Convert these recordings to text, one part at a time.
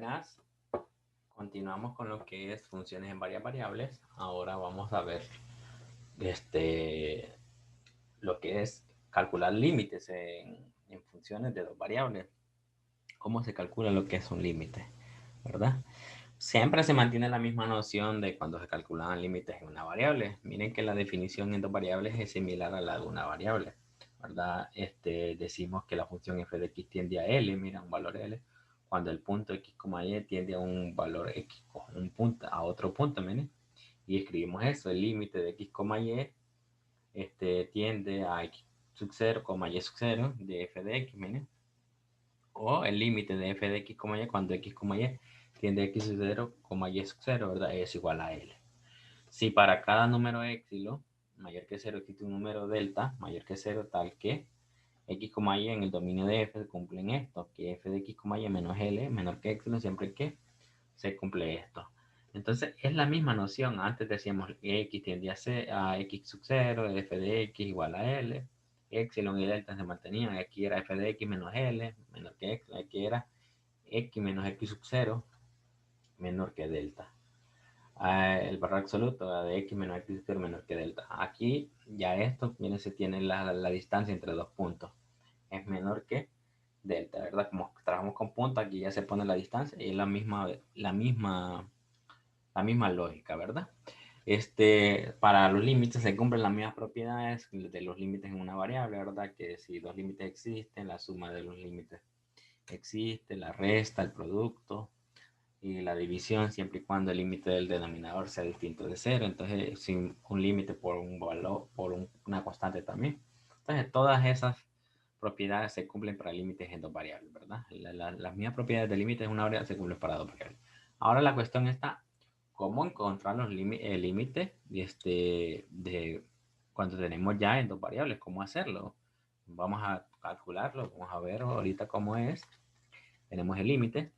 Buenas, continuamos con lo que es funciones en varias variables. Ahora vamos a ver lo que es calcular límites en funciones de dos variables. ¿Cómo se calcula lo que es un límite? ¿Verdad? Siempre se mantiene la misma noción de cuando se calculan límites en una variable. Miren que la definición en dos variables es similar a la de una variable, ¿verdad? Decimos que la función f de x tiende a L, mira, un valor L, cuando el punto x, y tiende a un valor x, un punto, a otro punto, miren. Y escribimos eso, el límite de x, y tiende a x sub 0, y sub 0 de f de x, miren. O el límite de f de x, y cuando x, y tiende a x sub 0, y sub 0, ¿verdad? Es igual a L. Si para cada número épsilon mayor que 0 existe un número delta mayor que 0, tal que x, y en el dominio de f cumplen esto, que f de x, y menos L menor que epsilon siempre que se cumple esto. Entonces es la misma noción. Antes decíamos x tiende a x sub 0, f de x igual a L, epsilon y delta se mantenían. Aquí era f de x menos L menor que epsilon, aquí era x menos x sub 0 menor que delta. El valor absoluto de x menos x sub 0 menor que delta. Aquí ya esto se tiene la distancia entre dos puntos. Es menor que delta, ¿verdad? Como trabajamos con puntos, aquí ya se pone la distancia y es la misma lógica, ¿verdad? Para los límites se cumplen las mismas propiedades de los límites en una variable, ¿verdad? Que si dos límites existen, la suma de los límites existe, la resta, el producto y la división siempre y cuando el límite del denominador sea distinto de cero. Entonces, sin un límite por un valor, por una constante también. Entonces, todas esas propiedades se cumplen para límites en dos variables, ¿verdad? Las mismas propiedades de límites en una variable se cumplen para dos variables. Ahora la cuestión está, ¿cómo encontrar el límite de cuando tenemos ya en dos variables? ¿Cómo hacerlo? Vamos a calcularlo, vamos a ver ahorita cómo es. Tenemos el límite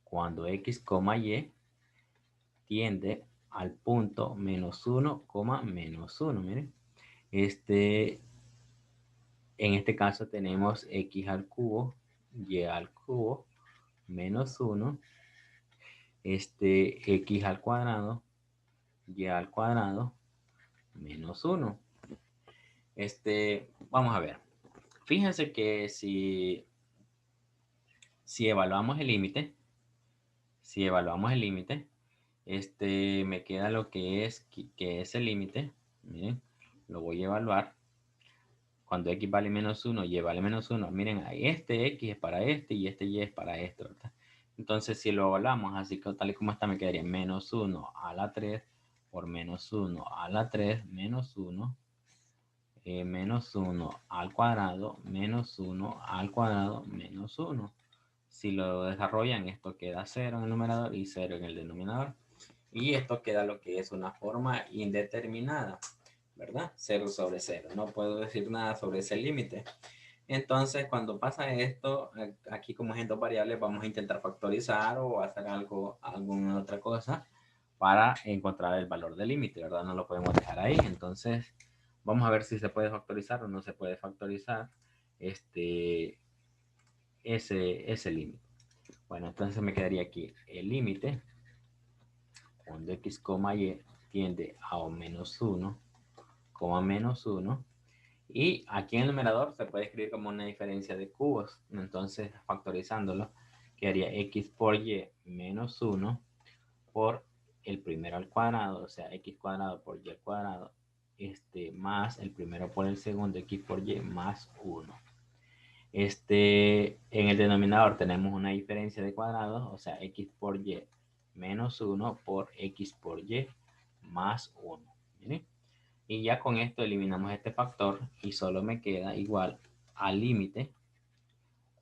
cuando x, y tiende al punto menos 1, menos 1. Miren, en este caso tenemos x al cubo, y al cubo, menos 1, x al cuadrado, y al cuadrado, menos 1. Vamos a ver. Fíjense que si evaluamos el límite, me queda lo que es el límite. Miren, lo voy a evaluar. Cuando x vale menos 1, y vale menos 1. Miren, este x es para este y este y es para esto, ¿verdad? Entonces, si lo evaluamos así que tal y como está, me quedaría menos 1 a la 3 por menos 1 a la 3 menos 1. Menos 1 al cuadrado, menos 1 al cuadrado, menos 1. Si lo desarrollan, esto queda 0 en el numerador y 0 en el denominador. Y esto queda lo que es una forma indeterminada, ¿verdad? 0 sobre 0. No puedo decir nada sobre ese límite. Entonces, cuando pasa esto, aquí como es en dos variables, vamos a intentar factorizar o hacer alguna otra cosa para encontrar el valor del límite, ¿verdad? No lo podemos dejar ahí. Entonces, vamos a ver si se puede factorizar o no se puede factorizar ese límite. Bueno, entonces me quedaría aquí el límite cuando x, y tiende a menos 1, menos 1. Y aquí en el numerador se puede escribir como una diferencia de cubos. Entonces, factorizándolo, quedaría x por y menos 1 por el primero al cuadrado, o sea, x cuadrado por y al cuadrado, más el primero por el segundo, x por y más 1. En el denominador tenemos una diferencia de cuadrados, o sea, x por y menos 1 por x por y más 1. ¿Miren? Y ya con esto eliminamos este factor y solo me queda igual al límite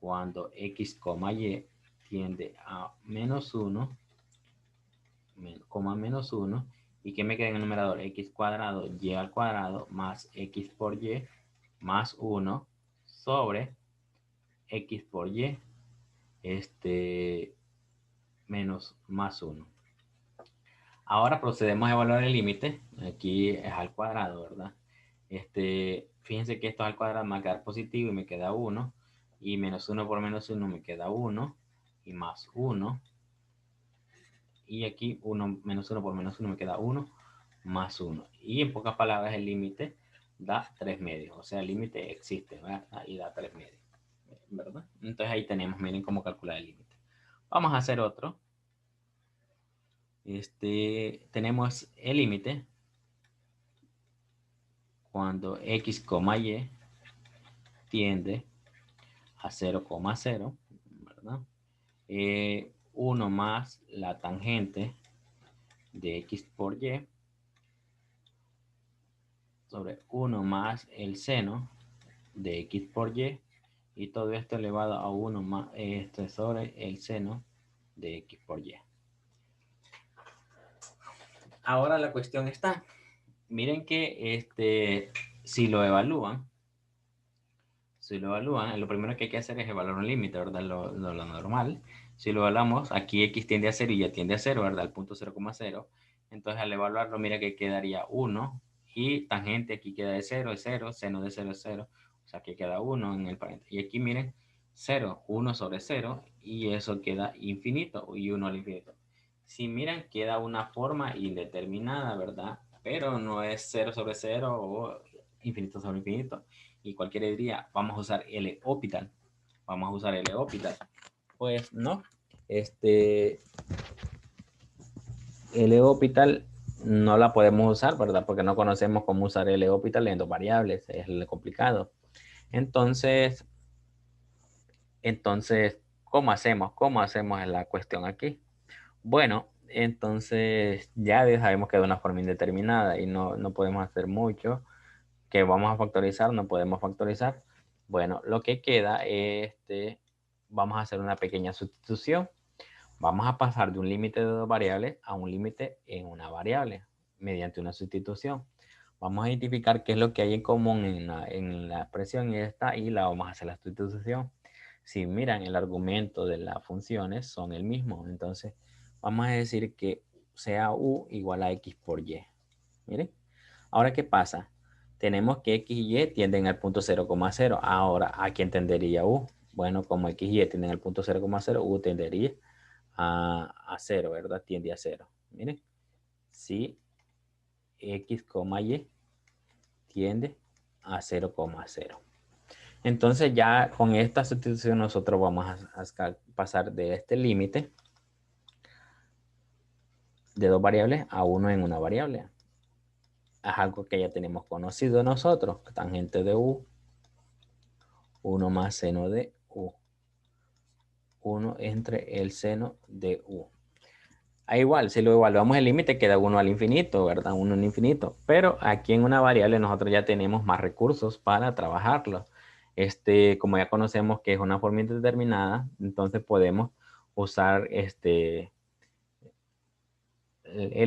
cuando x, y tiende a menos 1, menos 1. ¿Y qué me queda en el numerador? X cuadrado y al cuadrado más x por y más 1 sobre x por y menos más 1. Ahora procedemos a evaluar el límite. Aquí es al cuadrado, ¿verdad? Fíjense que esto al cuadrado me va a quedar positivo y me queda 1. Y menos 1 por menos 1 me queda 1. y más 1. Y aquí 1 menos 1 por menos 1 me queda 1 más 1. Y en pocas palabras el límite da 3 medios. O sea, el límite existe, ¿verdad? Y da 3 medios, ¿verdad? Entonces ahí tenemos, miren cómo calcular el límite. Vamos a hacer otro. Tenemos el límite cuando x, y tiende a 0,0, ¿verdad? 1 más la tangente de x por y sobre 1 más el seno de x por y todo esto elevado a 1 más sobre el seno de x por y. Ahora la cuestión está, miren que si lo evalúan, lo primero que hay que hacer es evaluar un límite, ¿verdad? Lo normal. Si lo evaluamos, aquí x tiende a 0 y ya tiende a 0, ¿verdad? Al punto 0,0. Entonces, al evaluarlo, mira que quedaría 1 y tangente aquí queda de 0, es 0, seno de 0 es 0. O sea, que queda 1 en el paréntesis. Y aquí, miren, 0, 1 sobre 0 y eso queda infinito y 1 al infinito. Si miran, queda una forma indeterminada, ¿verdad? Pero no es 0 sobre 0 o infinito sobre infinito. Y cualquiera diría, vamos a usar L'Hopital. Vamos a usar L'Hopital. Pues no. L'Hopital no la podemos usar, ¿verdad? Porque no conocemos cómo usar L'Hopital en dos variables. Es lo complicado. Entonces, ¿cómo hacemos? ¿Cómo hacemos la cuestión aquí? Bueno, entonces ya sabemos que es una forma indeterminada y no podemos hacer mucho. Que vamos a factorizar, no podemos factorizar. Bueno, lo que queda es, vamos a hacer una pequeña sustitución. Vamos a pasar de un límite de dos variables a un límite en una variable mediante una sustitución. Vamos a identificar qué es lo que hay en común en la expresión y y la vamos a hacer la sustitución. Si miran, el argumento de las funciones son el mismo. Entonces, vamos a decir que sea u igual a x por y. Miren. Ahora, ¿qué pasa? Tenemos que x y y tienden al punto 0,0. Ahora, ¿a quién tendería u? Bueno, como x y y tienden al punto 0,0, u tendería a 0, ¿verdad? Tiende a 0. Miren, si x, y tiende a 0,0. Entonces ya con esta sustitución nosotros vamos a pasar de este límite de dos variables a uno en una variable. Es algo que ya tenemos conocido nosotros, tangente de u, 1 más seno de u. 1 entre el seno de u. Igual, si lo evaluamos el límite queda 1 al infinito, ¿verdad? 1 al infinito. Pero aquí en una variable nosotros ya tenemos más recursos para trabajarlo. Como ya conocemos que es una forma indeterminada, entonces podemos usar el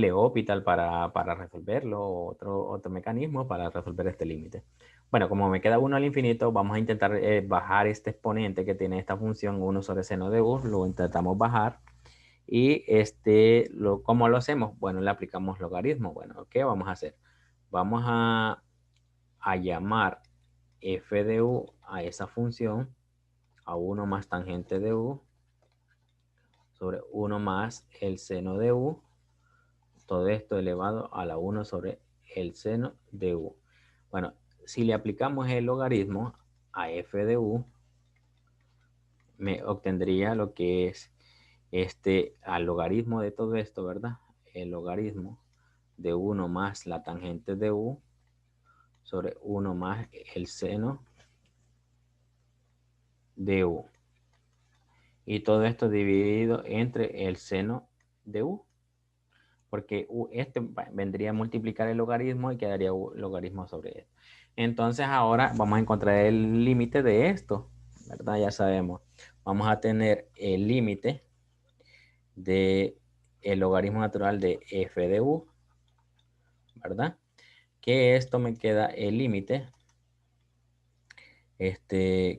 L'Hopital para resolverlo, otro mecanismo para resolver este límite. Bueno, como me queda 1 al infinito, vamos a intentar bajar este exponente que tiene esta función 1 sobre seno de u, lo intentamos bajar. Y ¿cómo lo hacemos? Bueno, le aplicamos logaritmo. Bueno, ¿qué vamos a hacer? Vamos a llamar f de u a esa función, a 1 más tangente de u, sobre 1 más el seno de u, todo esto elevado a la 1 sobre el seno de u. Bueno, si le aplicamos el logaritmo a f de u, me obtendría lo que es al logaritmo de todo esto, ¿verdad? El logaritmo de 1 más la tangente de u sobre 1 más el seno de u. Y todo esto dividido entre el seno de u. Porque vendría a multiplicar el logaritmo y quedaría logaritmo sobre esto. Entonces ahora vamos a encontrar el límite de esto, ¿verdad? Ya sabemos. Vamos a tener el límite de el logaritmo natural de f de u, ¿verdad? Que esto me queda el límite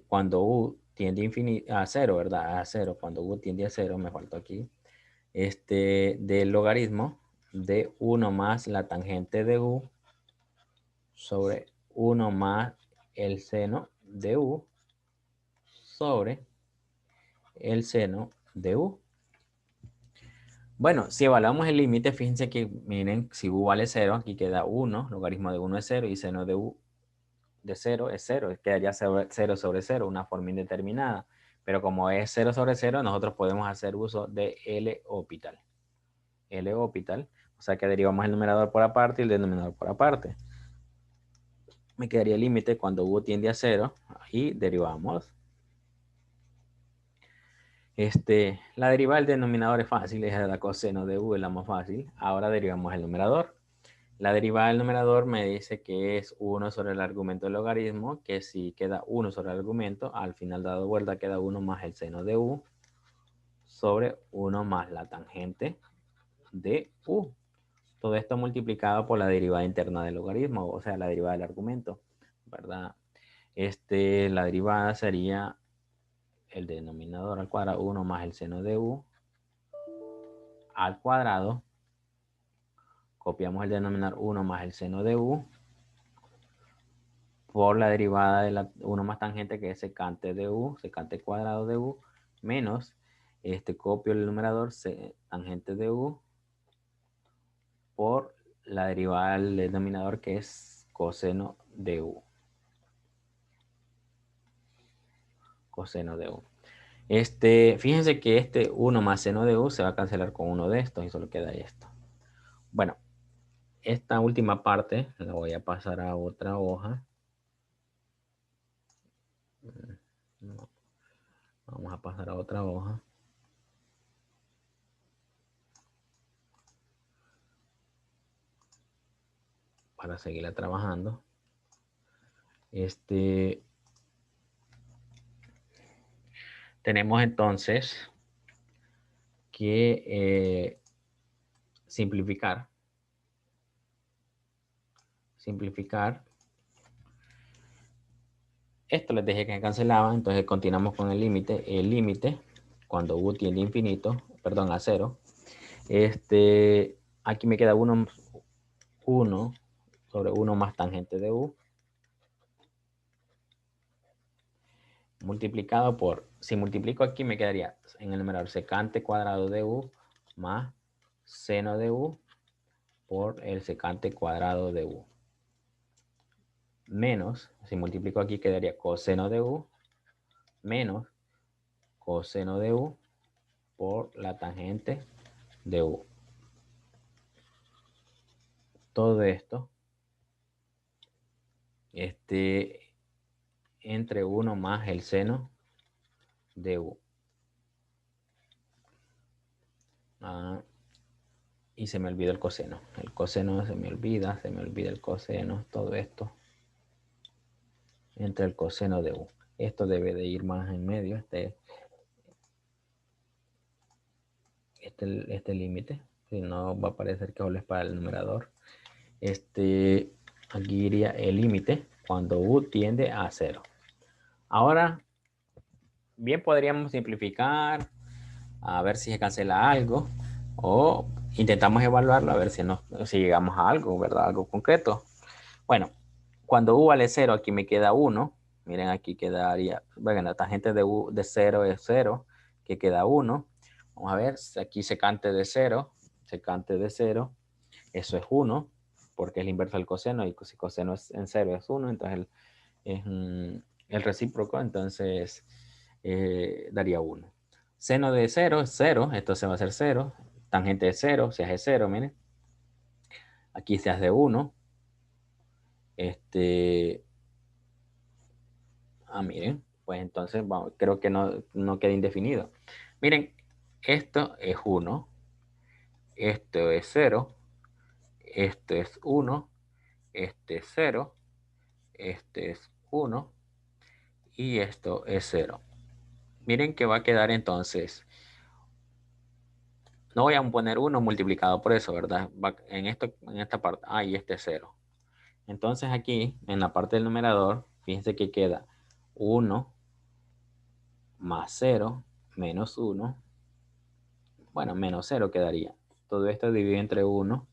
cuando u tiende a 0, ¿verdad? A 0, cuando u tiende a 0, me faltó aquí, del logaritmo de 1 más la tangente de u sobre 1 más el seno de u sobre el seno de u. Bueno, si evaluamos el límite, fíjense que, miren, si u vale 0, aquí queda 1, logaritmo de 1 es 0 y seno de u de 0 es 0, quedaría 0 sobre 0, una forma indeterminada. Pero como es 0 sobre 0, nosotros podemos hacer uso de L'Hopital. L'Hopital, o sea que derivamos el numerador por aparte y el denominador por aparte. Me quedaría el límite cuando u tiende a 0 y derivamos. La derivada del denominador es fácil, es la coseno de u, es la más fácil. Ahora derivamos el numerador. La derivada del numerador me dice que es 1 sobre el argumento del logaritmo, que si queda 1 sobre el argumento, al final dado vuelta queda 1 más el seno de u sobre 1 más la tangente de u. Todo esto multiplicado por la derivada interna del logaritmo, o sea, la derivada del argumento, ¿verdad? La derivada sería el denominador al cuadrado, 1 más el seno de u al cuadrado. Copiamos el denominador 1 más el seno de u por la derivada de la 1 más tangente, que es secante de u, secante cuadrado de u, menos, copio el numerador, tangente de u, por la derivada del denominador, que es coseno de u. Coseno de u. Fíjense que 1 más seno de u se va a cancelar con uno de estos y solo queda esto. Bueno, esta última parte la voy a pasar a otra hoja. No. Vamos a pasar a otra hoja. Para seguirla trabajando. Tenemos entonces que simplificar. Esto les dije que cancelaba, entonces continuamos con el límite. El límite, cuando u tiende a infinito, perdón, a 0, aquí me queda 1 sobre 1 más tangente de u, multiplicado por, si multiplico aquí me quedaría en el numerador secante cuadrado de u más seno de u por el secante cuadrado de u. Menos, si multiplico aquí quedaría coseno de u menos coseno de u por la tangente de u. Todo esto entre 1 más el seno de u. Y se me olvida el coseno. El coseno se me olvida el coseno, todo esto entre el coseno de u. Esto debe de ir más en medio, este límite. Si no, va a parecer que solo es para el numerador. Aquí iría el límite cuando u tiende a 0. Ahora, bien podríamos simplificar, a ver si se cancela algo, o intentamos evaluarlo a ver si llegamos a algo, ¿verdad? Algo concreto. Bueno, cuando u vale 0, aquí me queda 1. Miren, aquí quedaría, bueno, la tangente de u de 0 es 0, que queda 1. Vamos a ver, aquí secante de 0, eso es 1, porque es la inversa del coseno, y si coseno es en 0 es 1, entonces es el recíproco, entonces daría 1. Seno de 0 es 0, esto se va a hacer 0. Tangente de 0 se hace 0, miren. Aquí se hace 1. Miren, pues entonces creo que no queda indefinido. Miren, esto es 1, esto es 0, esto es 1, este es 0, este es 1 y esto es 0. Miren que va a quedar entonces, no voy a poner 1 multiplicado por eso, ¿verdad? En esta parte, y este es 0. Entonces aquí, en la parte del numerador, fíjense que queda 1 más 0 menos 1. Bueno, menos 0 quedaría. Todo esto dividido entre 1.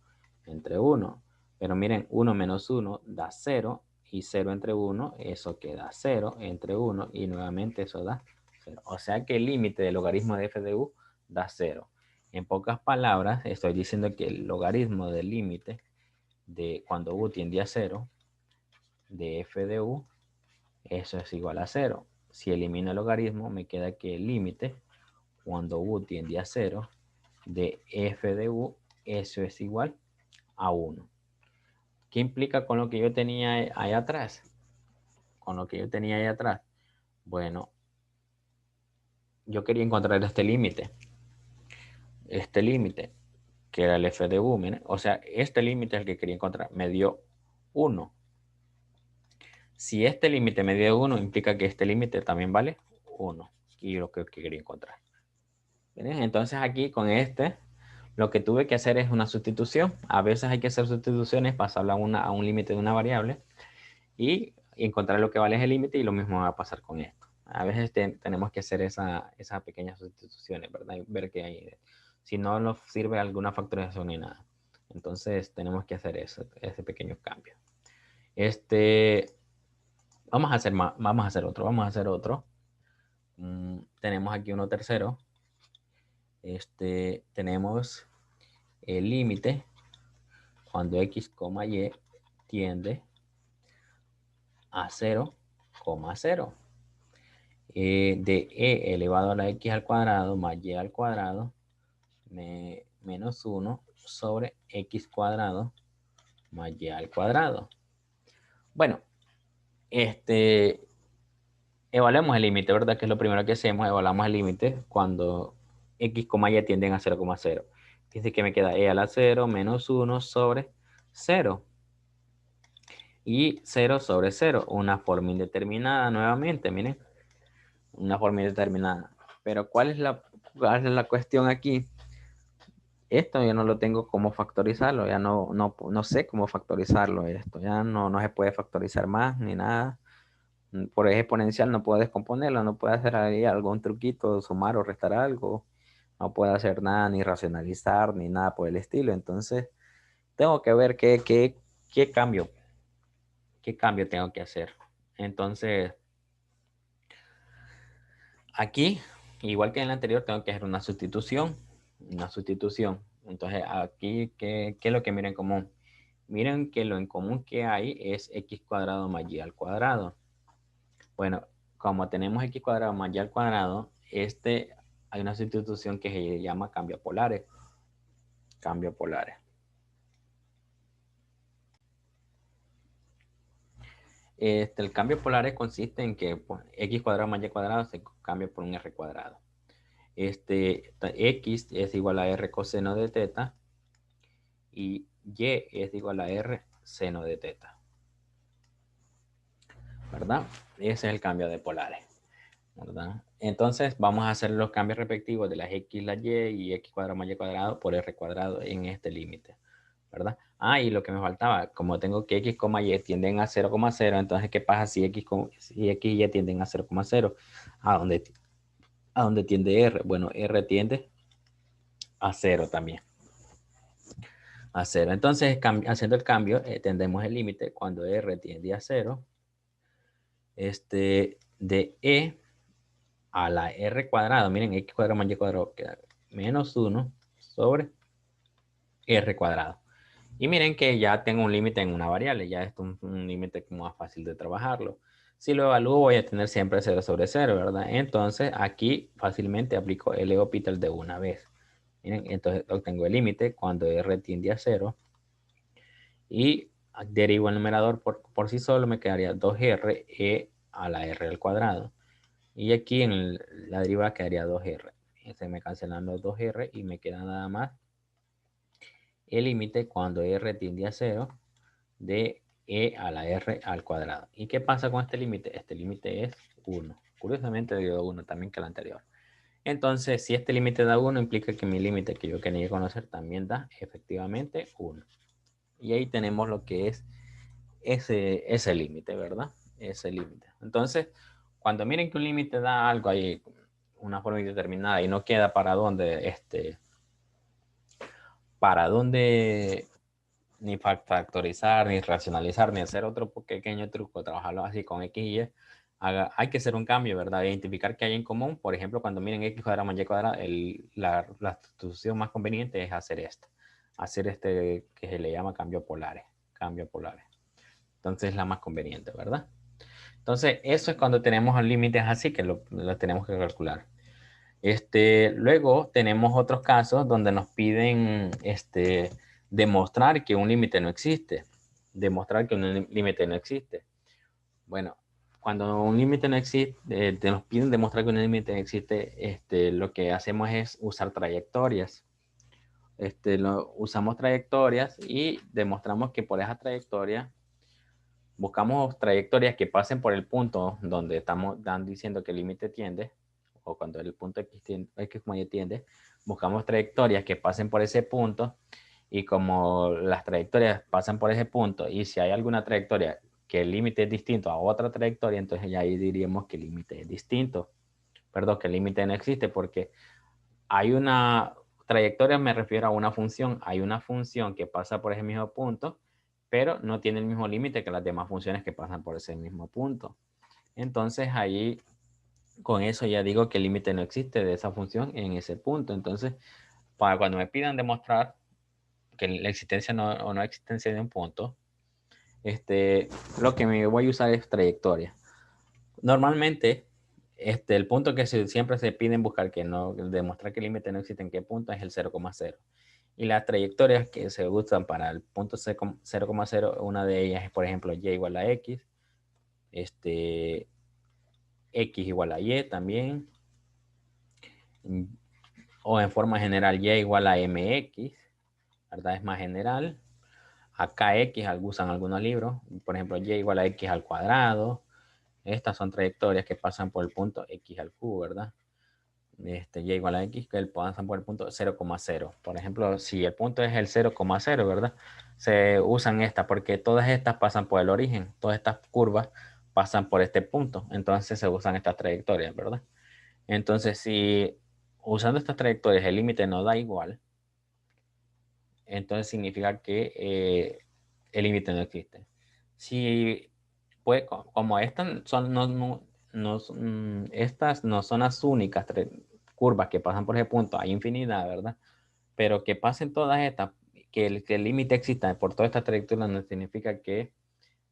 Pero miren, 1 menos 1 da 0. Y 0 entre 1, eso queda 0 entre 1. Y nuevamente eso da 0. O sea que el límite del logaritmo de f de u da 0. En pocas palabras, estoy diciendo que el logaritmo del límite de cuando u tiende a 0 de f de u, eso es igual a 0. Si elimino el logaritmo, me queda que el límite cuando u tiende a 0 de f de u, eso es igual a 1. ¿Qué implica con lo que yo tenía ahí atrás? Con lo que yo tenía ahí atrás. Bueno, yo quería encontrar este límite. Este límite, que era el f de u, miren. O sea, este límite es el que quería encontrar. Me dio 1. Si este límite me dio 1, implica que este límite también vale 1. Y lo que quería encontrar. ¿Miren? Entonces aquí con este, lo que tuve que hacer es una sustitución. A veces hay que hacer sustituciones, pasarlo a un límite de una variable y encontrar lo que vale ese límite, y lo mismo va a pasar con esto. A veces tenemos que hacer esas pequeñas sustituciones, ¿verdad? Y ver que hay, si no nos sirve alguna factorización ni nada. Entonces tenemos que hacer ese pequeño cambio. Vamos a hacer otro. Tenemos aquí uno tercero. Tenemos el límite cuando x, y tiende a 0,0 de e elevado a la x al cuadrado más y al cuadrado menos 1 sobre x cuadrado más y al cuadrado. Bueno, evaluamos el límite, ¿verdad? Que es lo primero que hacemos, evaluamos el límite cuando x, y tienden a 0,0. Dice que me queda e a la 0 menos 1 sobre 0. Y 0 sobre 0, una forma indeterminada nuevamente, miren. Una forma indeterminada. Pero cuál es la cuestión aquí? Esto yo no lo tengo como factorizarlo, ya no sé cómo factorizarlo esto, ya no se puede factorizar más ni nada. Por eje exponencial no puedo descomponerlo, no puedo hacer ahí algún truquito, sumar o restar algo, no puedo hacer nada, ni racionalizar, ni nada por el estilo. Entonces, tengo que ver qué cambio tengo que hacer. Entonces, aquí, igual que en el anterior, tengo que hacer una sustitución. Entonces, aquí, ¿qué es lo que miren en común? Miren que lo en común que hay es x cuadrado más y al cuadrado. Bueno, como tenemos x cuadrado más y al cuadrado, hay una sustitución que se llama cambio polares. Cambio polares. El cambio polares consiste en que pues, x cuadrado más y cuadrado se cambia por un r cuadrado. X es igual a r coseno de teta y y es igual a r seno de teta. ¿Verdad? Ese es el cambio de polares. ¿Verdad? Entonces vamos a hacer los cambios respectivos de las x, la y x cuadrado más y cuadrado por r cuadrado en este límite. ¿Verdad? Y lo que me faltaba, como tengo que x, y tienden a 0,0, entonces ¿qué pasa si x y y tienden a 0,0? ¿A dónde tiende r? Bueno, r tiende a 0 también. A 0. Entonces, haciendo el cambio, tendremos el límite cuando r tiende a 0. De e a la r cuadrado, miren, x cuadrado más y cuadrado queda menos 1 sobre r cuadrado. Y miren que ya tengo un límite en una variable, ya es un límite más fácil de trabajarlo. Si lo evalúo voy a tener siempre 0 sobre 0, ¿verdad? Entonces aquí fácilmente aplico el L'Hopital de una vez. Miren, entonces obtengo el límite cuando r tiende a 0 y derivo el numerador por sí solo, me quedaría 2r e a la r al cuadrado. Y aquí en la derivada quedaría 2r. Se me cancelan los 2r y me queda nada más el límite cuando r tiende a 0 de e a la r al cuadrado. ¿Y qué pasa con este límite? Este límite es 1. Curiosamente dio 1 también que el anterior. Entonces, si este límite da 1, implica que mi límite que yo quería conocer también da efectivamente 1. Y ahí tenemos lo que es ese límite, ¿verdad? Ese límite. Entonces, cuando miren que un límite da algo ahí, una forma indeterminada y no queda para dónde ni factorizar, ni racionalizar, ni hacer otro pequeño truco, trabajarlo así con X y Y, hay que hacer un cambio, ¿verdad? Identificar qué hay en común. Por ejemplo, cuando miren x cuadrado más y cuadrado, la sustitución más conveniente es hacer esto. Hacer este que se le llama cambio polares. Cambio polares. Entonces es la más conveniente, ¿verdad? Entonces, eso es cuando tenemos límites así que lo tenemos que calcular. Luego tenemos otros casos donde nos piden demostrar que un límite no existe. Demostrar que un límite no existe. Bueno, cuando un límite no existe, nos piden demostrar que un límite no existe, lo que hacemos es usar trayectorias. Usamos trayectorias y demostramos que por esa trayectoria buscamos trayectorias que pasen por el punto donde estamos diciendo que el límite tiende, o cuando el punto X como y tiende, buscamos trayectorias que pasen por ese punto, y como las trayectorias pasan por ese punto, y si hay alguna trayectoria que el límite es distinto a otra trayectoria, entonces ya ahí diríamos que el límite es distinto. Perdón, que el límite no existe, porque hay una trayectoria, me refiero a una función. Hay una función que pasa por ese mismo punto, pero no tiene el mismo límite que las demás funciones que pasan por ese mismo punto. Entonces ahí, con eso ya digo que el límite no existe de esa función en ese punto. Entonces, para cuando me pidan demostrar que la existencia o no existencia de un punto, lo que me voy a usar es trayectoria. Normalmente, el punto que siempre se piden buscar, que no, demostrar que el límite no existe en qué punto, es el 0,0. Y las trayectorias que se usan para el punto 0,0, una de ellas es, por ejemplo, y igual a x, x igual a y también, o en forma general y igual a mx, ¿verdad? Es más general. Acá x usan algunos libros, por ejemplo, y igual a x al cuadrado. Estas son trayectorias que pasan por el punto x al cubo, ¿verdad? Y igual a x, que pasan por el punto 0,0. Por ejemplo, si el punto es el 0,0, ¿verdad? Se usan estas porque todas estas pasan por el origen. Todas estas curvas pasan por este punto. Entonces se usan estas trayectorias, ¿verdad? Entonces, si usando estas trayectorias el límite no da igual, entonces significa que el límite no existe. Si, pues, como estas estas no son las únicas curvas que pasan por ese punto, hay infinidad, ¿verdad? Pero que pasen todas estas, que el límite exista por toda esta trayectoria no significa que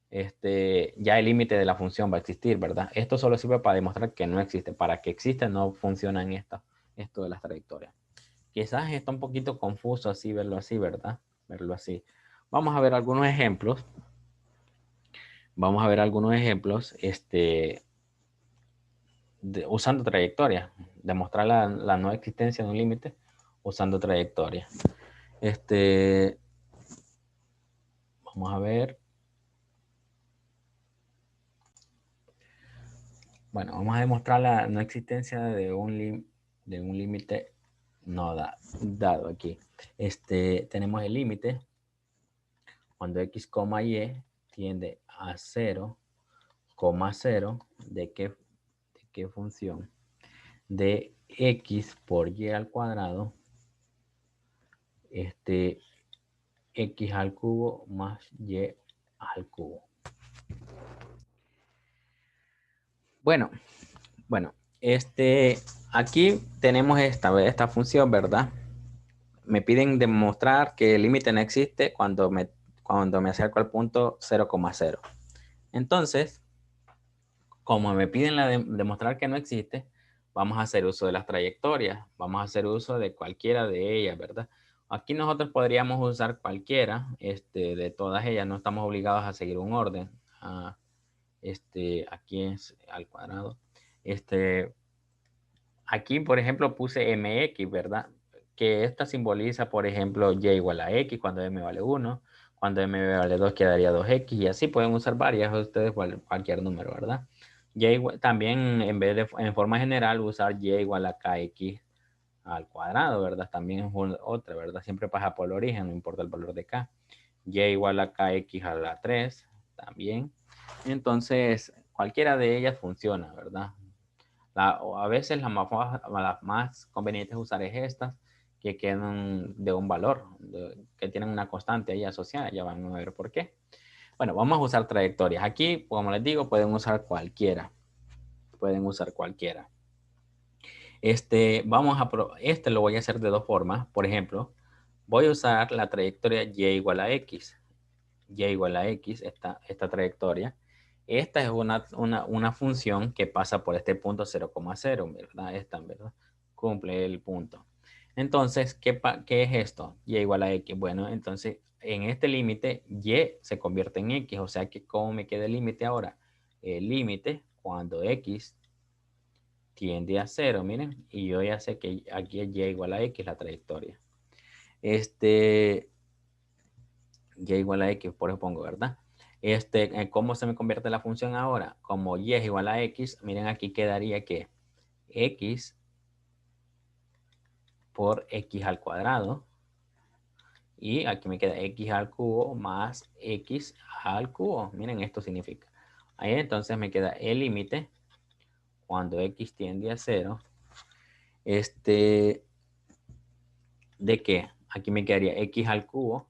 ya el límite de la función va a existir, ¿verdad? Esto solo sirve para demostrar que no existe. Para que exista no funcionan esto de las trayectorias. Quizás está un poquito confuso verlo así, ¿verdad? Verlo así. Vamos a ver algunos ejemplos. Vamos a ver algunos ejemplos, usando trayectoria. Demostrar la no existencia de un límite usando trayectoria. Vamos a ver. Bueno, vamos a demostrar la no existencia de un límite no dado aquí. Tenemos el límite cuando x, y tiende a 0,0 de qué función, de x por y al cuadrado, x al cubo más y al cubo. Bueno, aquí tenemos esta función, ¿verdad? Me piden demostrar que el límite no existe cuando me acerco al punto 0,0. Entonces, como me piden demostrar que no existe, vamos a hacer uso de las trayectorias. Vamos a hacer uso de cualquiera de ellas, ¿verdad? Aquí nosotros podríamos usar cualquiera de todas ellas. No estamos obligados a seguir un orden. Aquí es al cuadrado. Aquí, por ejemplo, puse mx, ¿verdad? Que esta simboliza, por ejemplo, y igual a x cuando m vale 1. Cuando m vale 2 quedaría 2x, y así pueden usar varias ustedes cualquier número, ¿verdad? También, en vez de en forma general, usar y igual a kx al cuadrado, ¿verdad? También es otra, ¿verdad? Siempre pasa por el origen, no importa el valor de k. Y igual a kx a la 3, también. Entonces, cualquiera de ellas funciona, ¿verdad? A veces las más convenientes usar es estas, que quedan de un valor, que tienen una constante ahí asociada. Ya van a ver por qué. Bueno, vamos a usar trayectorias. Aquí, como les digo, pueden usar cualquiera. Pueden usar cualquiera. Este lo voy a hacer de dos formas. Por ejemplo, voy a usar la trayectoria y igual a x. Y igual a x, esta trayectoria. Esta es una función que pasa por este punto 0,0, ¿verdad? Esta, ¿verdad? Cumple el punto. Entonces, ¿qué es esto? Y igual a x. Bueno, entonces, en este límite, y se convierte en x. O sea que, ¿cómo me queda el límite ahora? El límite, cuando x tiende a 0, miren. Y yo ya sé que aquí es y igual a x la trayectoria. Y igual a x, por eso pongo, ¿verdad? ¿Cómo se me convierte la función ahora? Como y es igual a x, miren aquí quedaría que x por x al cuadrado. Y aquí me queda x al cubo más x al cubo. Miren, esto significa. Ahí entonces me queda el límite cuando x tiende a 0. ¿De qué? Aquí me quedaría x al cubo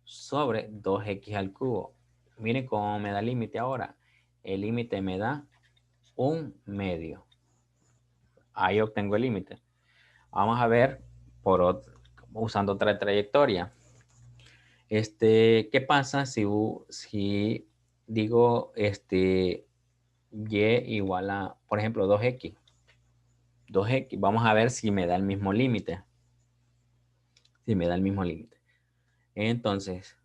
sobre 2x al cubo. Miren cómo me da el límite ahora. El límite me da 1/2. Ahí obtengo el límite. Vamos a ver usando otra trayectoria. ¿Qué pasa si digo y igual a, por ejemplo, 2x? 2x, vamos a ver si me da el mismo límite. Si me da el mismo límite. Entonces,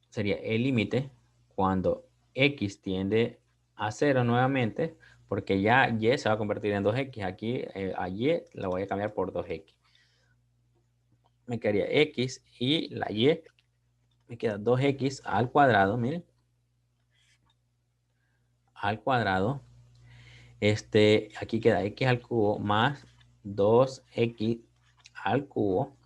sería el límite cuando x tiende a 0 nuevamente, porque ya y se va a convertir en 2x. Aquí a y la voy a cambiar por 2x. Me quedaría x y la y me queda 2x al cuadrado, miren. Al cuadrado. Aquí queda x al cubo más 2x al cubo.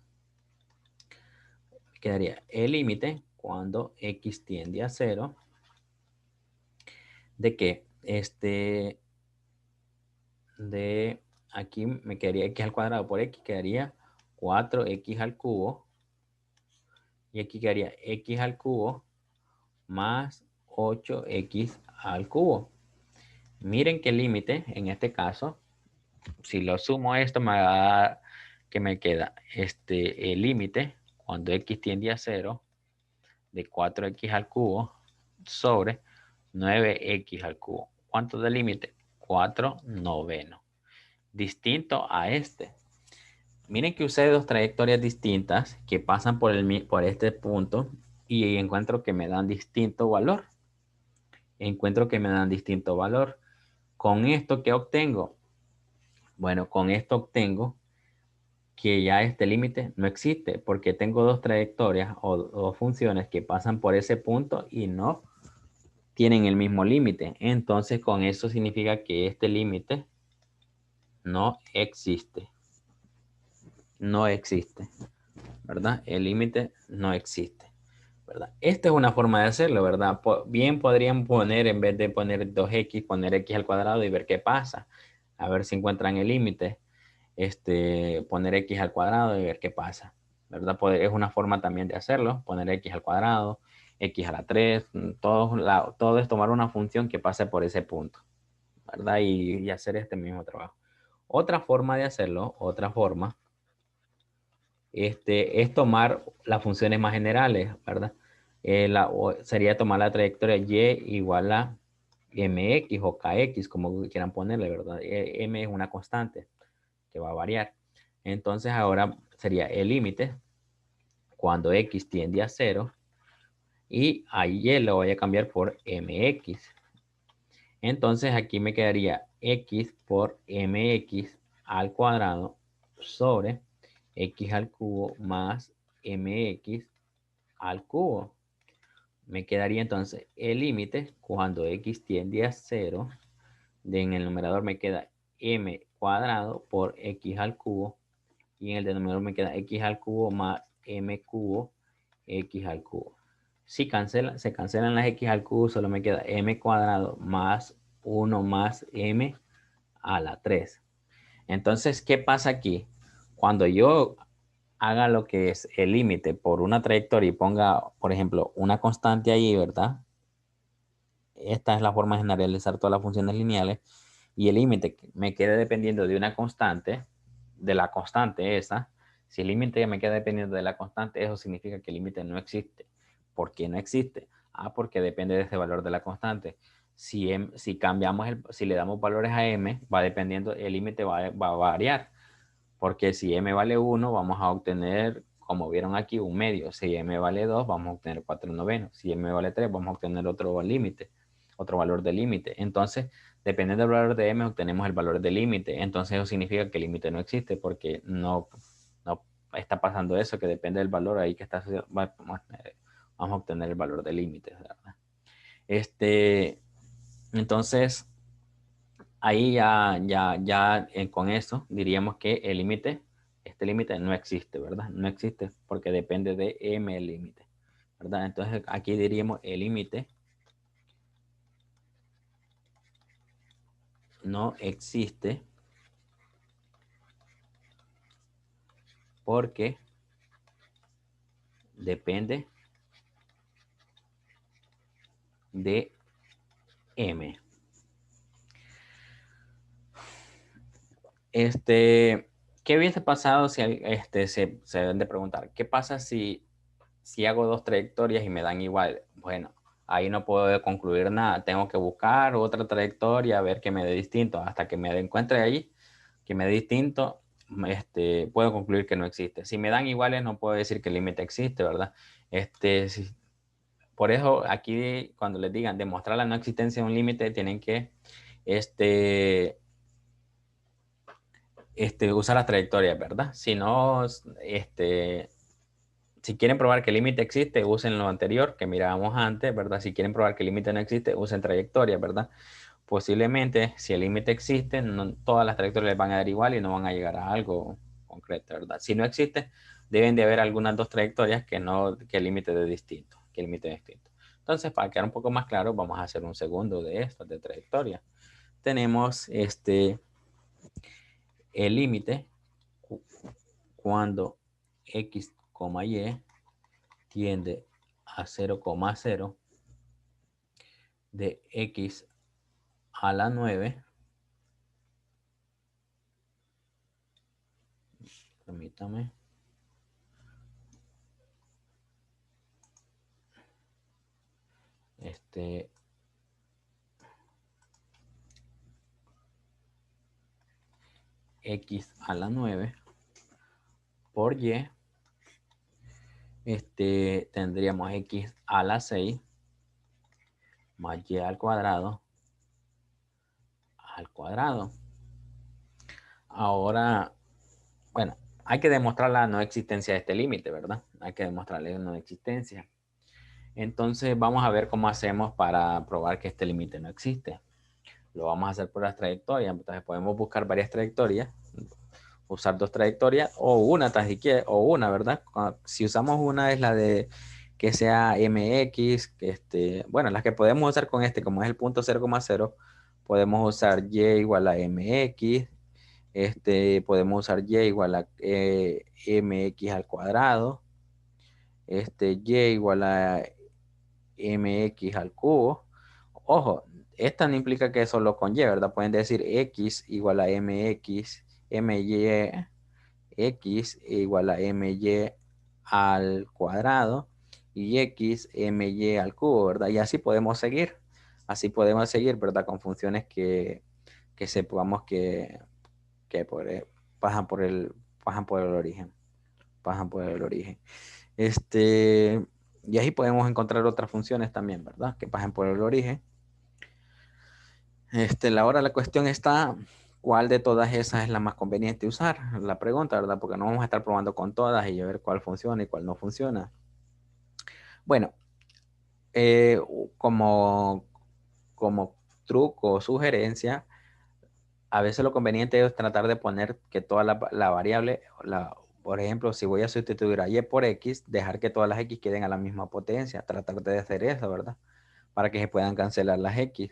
Me quedaría el límite cuando x tiende a 0. ¿De qué? De aquí me quedaría x al cuadrado por x, quedaría 4x al cubo. Y aquí quedaría x al cubo más 8x al cubo. Miren que el límite, en este caso, si lo sumo esto, me va a dar que me queda el límite cuando x tiende a 0 de 4x al cubo sobre 9x al cubo. ¿Cuánto de límite? 4/9. Distinto a este. Miren que usé dos trayectorias distintas que pasan por este punto y encuentro que me dan distinto valor. Encuentro que me dan distinto valor. ¿Con esto qué obtengo? Bueno, con esto obtengo que ya este límite no existe porque tengo dos trayectorias o dos funciones que pasan por ese punto y no tienen el mismo límite. Entonces, con eso significa que este límite no existe. No existe, ¿verdad? El límite no existe, ¿verdad? Esta es una forma de hacerlo, ¿verdad? Bien podrían poner, en vez de poner 2x, poner x al cuadrado y ver qué pasa. A ver si encuentran el límite. Poner x al cuadrado y ver qué pasa, ¿verdad? Es una forma también de hacerlo, poner x al cuadrado, x a la 3, todo es tomar una función que pase por ese punto, ¿verdad? Y hacer este mismo trabajo. Otra forma de hacerlo, otra forma, es tomar las funciones más generales, ¿verdad? Sería tomar la trayectoria y igual a mx o kx, como quieran ponerle, ¿verdad? M es una constante que va a variar. Entonces ahora sería el límite cuando x tiende a 0 y a y lo voy a cambiar por mx. Entonces aquí me quedaría x por mx al cuadrado sobre x al cubo más mx al cubo. Me quedaría entonces el límite cuando x tiende a 0. En el numerador me queda m cuadrado por x al cubo. Y en el denominador me queda x al cubo más m cubo x al cubo. Si se cancelan las x al cubo, solo me queda m cuadrado más 1 más m a la 3. Entonces, ¿qué pasa aquí? Cuando yo haga lo que es el límite por una trayectoria y ponga, por ejemplo, una constante ahí, ¿verdad? Esta es la forma de generalizar todas las funciones lineales. y el límite me queda dependiendo de una constante, de la constante esa, si el límite me queda dependiendo de la constante, eso significa que el límite no existe. ¿Por qué no existe? Ah, porque depende de ese valor de la constante. Si cambiamos, si le damos valores a m, va dependiendo, el límite va a variar. Porque si m vale 1, vamos a obtener, como vieron aquí, un medio. Si m vale 2, vamos a obtener 4 novenos. Si m vale 3, vamos a obtener otro límite, otro valor de límite. Entonces, dependiendo del valor de m, obtenemos el valor de límite. Entonces, eso significa que el límite no existe porque no está pasando eso, que depende del valor ahí que está, vamos a obtener el valor de límite, ¿verdad? Entonces, ahí con eso diríamos que el límite, este límite no existe, ¿verdad? No existe porque depende de m el límite, ¿verdad? Entonces aquí diríamos el límite no existe porque depende de m. ¿Qué hubiese pasado si se deben de preguntar? ¿Qué pasa si hago dos trayectorias y me dan igual? Bueno, ahí no puedo concluir nada. Tengo que buscar otra trayectoria, a ver que me dé distinto. Hasta que me encuentre ahí, que me dé distinto, puedo concluir que no existe. Si me dan iguales, no puedo decir que el límite existe, ¿verdad? Por eso aquí, cuando les digan demostrar la no existencia de un límite, tienen que usar las trayectorias, ¿verdad? Si no, si quieren probar que el límite existe, usen lo anterior que mirábamos antes, ¿verdad? Si quieren probar que el límite no existe, usen trayectorias, ¿verdad? Posiblemente, si el límite existe, no, todas las trayectorias les van a dar igual y no van a llegar a algo concreto, ¿verdad? Si no existe, deben de haber algunas dos trayectorias que el límite de distinto, que el límite es distinto. Entonces, para quedar un poco más claro, vamos a hacer un segundo de estas, de trayectoria. Tenemos el límite cuando x, y tiende a 0,0 de x a la 9. Permítame. X a la 9 por y, tendríamos x a la 6 más y al cuadrado. Ahora, bueno, hay que demostrar la no existencia de este límite, ¿verdad? Hay que demostrarle la no existencia. Entonces vamos a ver cómo hacemos para probar que este límite no existe. Lo vamos a hacer por las trayectorias. Entonces podemos buscar varias trayectorias, usar dos trayectorias o una tan siquiera, o una, ¿verdad? Si usamos una es la de que sea mx, bueno, las que podemos usar con como es el punto 0,0, podemos usar y igual a mx, podemos usar y igual a mx al cuadrado, y igual a mx al cubo. Ojo, esta no implica que solo con y, ¿verdad? Pueden decir x igual a mx, my, x igual a my al cuadrado y x my al cubo, ¿verdad? Y así podemos seguir. Así podemos seguir, ¿verdad? Con funciones que sepamos que pasan por el origen. Pasan por el origen. Y ahí podemos encontrar otras funciones también, ¿verdad? Que pasen por el origen. Ahora la cuestión está, ¿cuál de todas esas es la más conveniente usar? La pregunta, ¿verdad? Porque no vamos a estar probando con todas y a ver cuál funciona y cuál no funciona. Bueno, eh, como, como truco o sugerencia, a veces lo conveniente es tratar de poner que toda la variable, por ejemplo, si voy a sustituir a y por x, dejar que todas las x queden a la misma potencia, tratar de hacer eso, ¿verdad? Para que se puedan cancelar las x.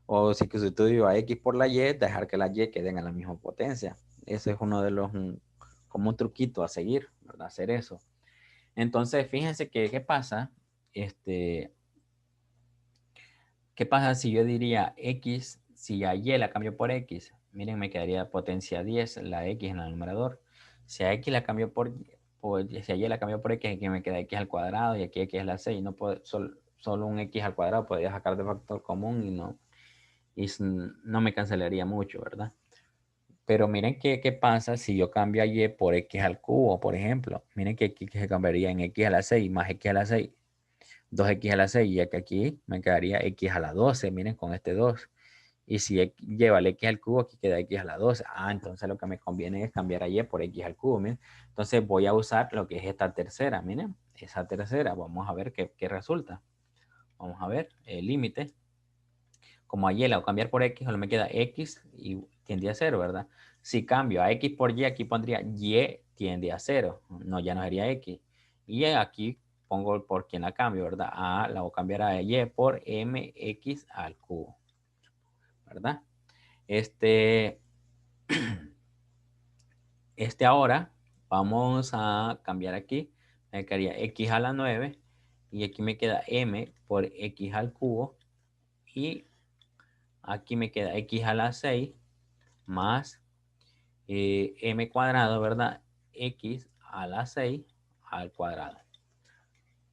O si sustituyo a x por la y, dejar que las y queden a la misma potencia. Ese es uno de los, como un truquito a seguir, ¿verdad? Hacer eso. Entonces, fíjense que, ¿qué pasa? ¿Qué pasa si yo diría x si a y la cambio por x, miren, me quedaría potencia 10, la x en el numerador. Si a x la cambio si a y la cambio por x, aquí me queda x al cuadrado y aquí x es la 6. No puedo, solo un x al cuadrado podría sacar de factor común y no me cancelaría mucho, ¿verdad? Pero miren qué pasa si yo cambio a y por x al cubo, por ejemplo. Miren que aquí se cambiaría en x a la 6 más x a la 6, 2x a la 6, y que aquí me quedaría x a la 12, miren, con este 2. Y si lleva el x al cubo, aquí queda x a la 12. Entonces lo que me conviene es cambiar a y por x al cubo, miren. Entonces voy a usar lo que es esta tercera, miren. Esa tercera, vamos a ver qué resulta. Vamos a ver el límite. Como a y la voy a cambiar por x, solo me queda x y tiende a 0, ¿verdad? Si cambio a x por y, aquí pondría y tiende a 0. No, ya no sería x. Y aquí pongo por quién la cambio, ¿verdad? La voy a cambiar a y por mx al cubo, ¿verdad? Ahora vamos a cambiar aquí. Me quedaría x a la 9 y aquí me queda m por x al cubo y aquí me queda x a la 6 más m cuadrado, ¿verdad? X a la 6 al cuadrado.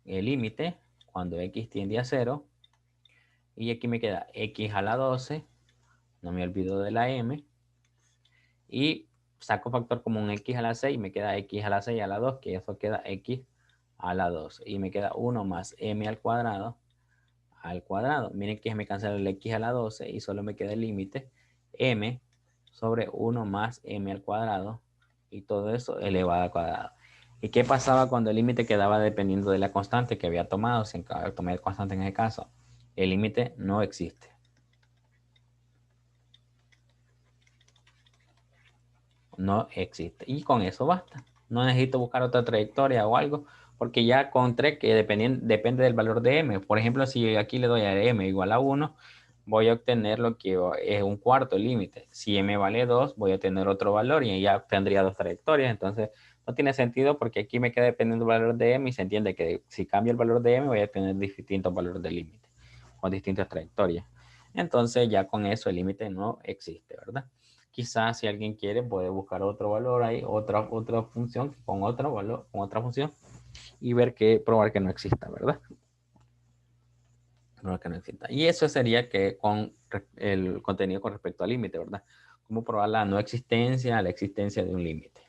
El límite cuando x tiende a 0 y aquí me queda x a la 12, no me olvido de la m, y saco factor común x a la 6, me queda x a la 6 a la 2, que eso queda x a la 2, y me queda 1 más m al cuadrado. Miren que me cancela el x a la 12 y solo me queda el límite m sobre 1 más m al cuadrado, y todo eso elevado al cuadrado. ¿Y qué pasaba cuando el límite quedaba dependiendo de la constante que había tomado? Si tomé constante en ese caso, el límite no existe. No existe. Y con eso basta. No necesito buscar otra trayectoria o algo, porque ya encontré que depende del valor de m. Por ejemplo, si aquí le doy a m igual a 1, voy a obtener lo que es un cuarto límite. Si m vale 2, voy a tener otro valor y ya tendría dos trayectorias. Entonces, no tiene sentido porque aquí me queda dependiendo del valor de m y se entiende que si cambio el valor de m, voy a tener distintos valores de límite con distintas trayectorias. Entonces, ya con eso el límite no existe, ¿verdad? Quizás si alguien quiere puede buscar otro valor ahí, otra función con otro valor, con otra función y probar que no exista, ¿verdad? Probar que no exista. Y eso sería que con el contenido con respecto al límite, ¿verdad? Cómo probar la no existencia, la existencia de un límite.